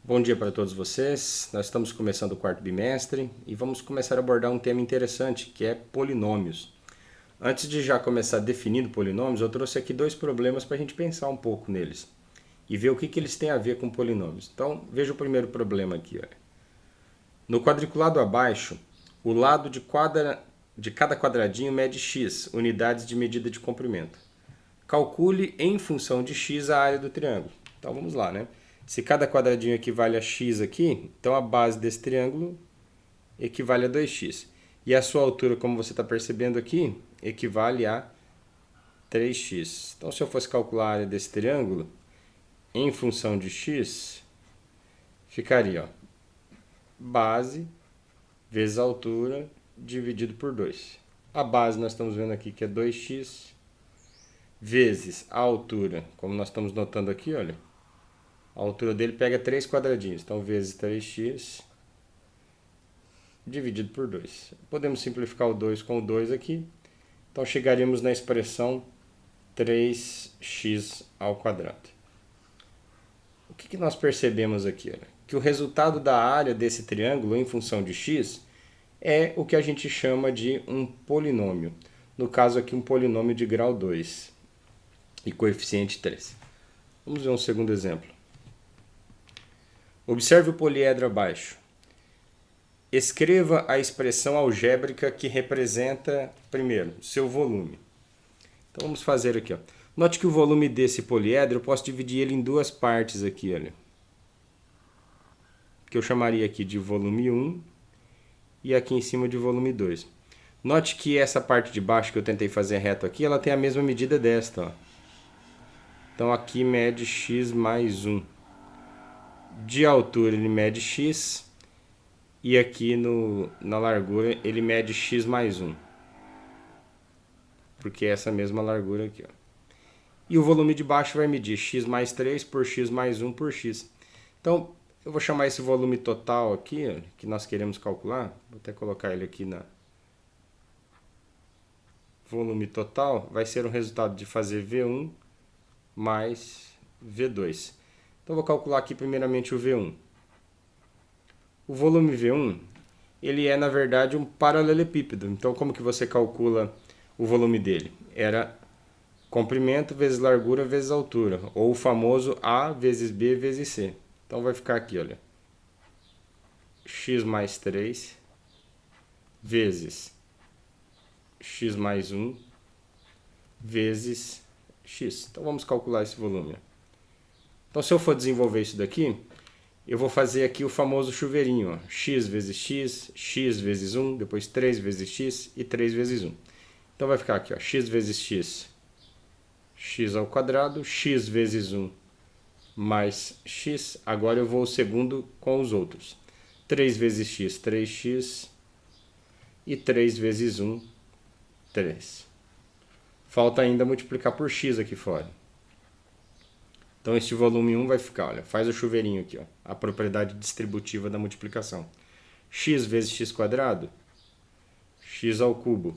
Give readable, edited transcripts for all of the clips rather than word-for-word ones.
Bom dia para todos vocês. Nós estamos começando o quarto bimestre e vamos começar a abordar um tema interessante, que é polinômios. Antes de já começar definindo polinômios, eu trouxe aqui dois problemas para a gente pensar um pouco neles e ver o que eles têm a ver com polinômios. Então, veja o primeiro problema aqui. Olha. No quadriculado abaixo, o lado de cada quadradinho mede x, unidades de medida de comprimento. Calcule em função de x a área do triângulo. Então vamos lá, né? Se cada quadradinho equivale a x aqui, então a base desse triângulo equivale a 2x. E a sua altura, como você está percebendo aqui, equivale a 3x. Então, se eu fosse calcular a área desse triângulo, em função de x, ficaria base vezes a altura dividido por 2. A base nós estamos vendo aqui que é 2x, vezes a altura, como nós estamos notando aqui, olha. A altura dele pega 3 quadradinhos, então vezes 3x dividido por 2. Podemos simplificar o 2 com o 2 aqui, então chegaríamos na expressão 3x ao quadrado. O que nós percebemos aqui? Olha? Que o resultado da área desse triângulo em função de x é o que a gente chama de um polinômio. No caso aqui, um polinômio de grau 2 e coeficiente 3. Vamos ver um segundo exemplo. Observe o poliedro abaixo. Escreva a expressão algébrica que representa, primeiro, seu volume. Então vamos fazer aqui. Ó. Note que o volume desse poliedro, eu posso dividir ele em duas partes aqui. Olha. Que eu chamaria aqui de volume 1 e aqui em cima de volume 2. Note que essa parte de baixo que eu tentei fazer reto aqui, ela tem a mesma medida desta. Ó. Então aqui mede x mais 1. De altura ele mede x e aqui na largura ele mede x mais 1. Porque é essa mesma largura aqui. Ó. E o volume de baixo vai medir x mais 3 por x mais 1 por x. Então, eu vou chamar esse volume total aqui, ó, que nós queremos calcular. Vou até colocar ele aqui na volume total. Vai ser o resultado de fazer V1 mais V2. Então, vou calcular aqui primeiramente o V1. O volume V1, ele é, na verdade, um paralelepípedo. Então, como que você calcula o volume dele? Era comprimento vezes largura vezes altura, ou o famoso A vezes B vezes C. Então, vai ficar aqui, olha, x mais 3 vezes x mais 1 vezes x. Então, vamos calcular esse volume. Então, se eu for desenvolver isso daqui, eu vou fazer aqui o famoso chuveirinho. Ó. X vezes x, x vezes 1, depois 3 vezes x e 3 vezes 1. Então, vai ficar aqui, ó, x vezes x, x ao quadrado, x vezes 1 mais x. Agora eu vou o segundo com os outros. 3 vezes x, 3x e 3 vezes 1, 3. Falta ainda multiplicar por x aqui fora. Então, este volume 1 vai ficar, olha, faz o chuveirinho aqui, ó, a propriedade distributiva da multiplicação. X vezes x quadrado, x ao cubo.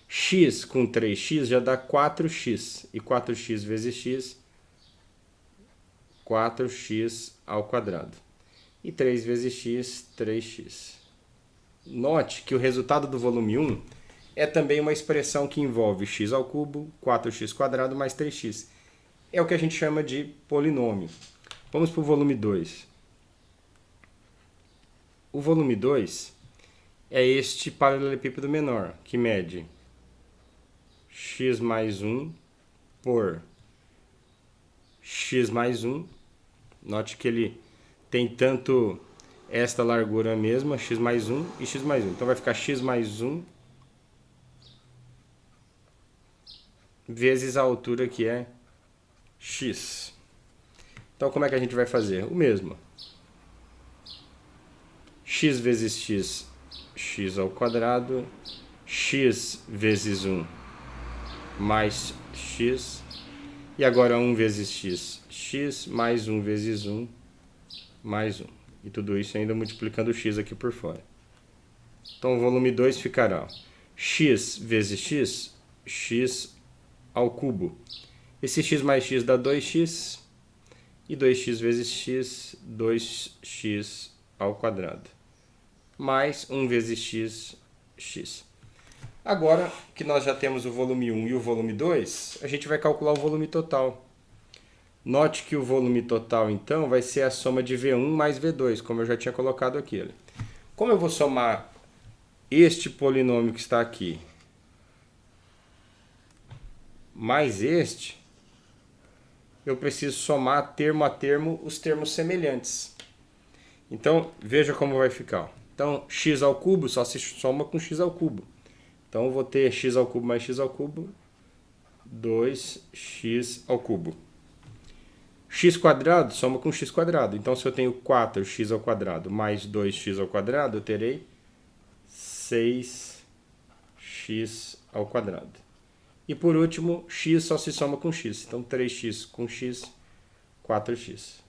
X com 3x já dá 4x, e 4x vezes x, 4x ao quadrado. E 3 vezes x, 3x. Note que o resultado do volume 1 é também uma expressão que envolve x ao cubo, 4x quadrado mais 3x. É o que a gente chama de polinômio. Vamos para o volume 2. O volume 2 é este paralelepípedo menor, que mede x mais 1 por x mais 1. Note que ele tem tanto esta largura mesma, x mais 1 e x mais 1. Então vai ficar x mais 1 vezes a altura que é x. Então, como é que a gente vai fazer? O mesmo. X vezes x, x ao quadrado, x vezes 1 mais x, e agora 1 vezes x, x mais 1 vezes 1 mais 1. E tudo isso ainda multiplicando o x aqui por fora. Então, o volume 2 ficará x vezes x, x ao cubo. Esse x mais x dá 2x, E 2x vezes x, 2x ao quadrado. Mais 1 vezes x, x. Agora que nós já temos o volume 1 e o volume 2, a gente vai calcular o volume total. Note que o volume total, então, vai ser a soma de V1 mais V2, como eu já tinha colocado aqui. Como eu vou somar este polinômio que está aqui mais este, eu preciso somar termo a termo os termos semelhantes. Então, veja como vai ficar. Então, x ao cubo só se soma com x ao cubo. Então, eu vou ter x ao cubo mais x ao cubo, 2x ao cubo. X quadrado soma com x quadrado. Então, se eu tenho 4x ao quadrado mais 2x ao quadrado, eu terei 6x ao quadrado. E por último, x só se soma com x. Então, 3x com x, 4x.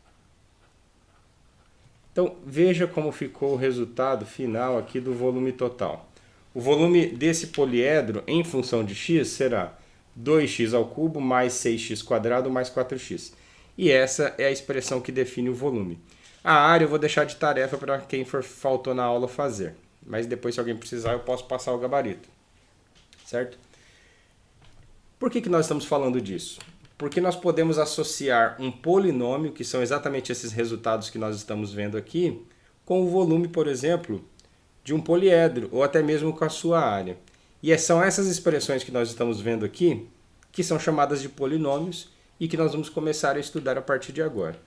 Então, veja como ficou o resultado final aqui do volume total. O volume desse poliedro em função de x será 2x ao cubo mais 6x quadrado mais 4x. E essa é a expressão que define o volume. A área eu vou deixar de tarefa para quem faltou na aula fazer. Mas depois, se alguém precisar, eu posso passar o gabarito. Certo? Por que nós estamos falando disso? Porque nós podemos associar um polinômio, que são exatamente esses resultados que nós estamos vendo aqui, com o volume, por exemplo, de um poliedro, ou até mesmo com a sua área. E são essas expressões que nós estamos vendo aqui, que são chamadas de polinômios, e que nós vamos começar a estudar a partir de agora.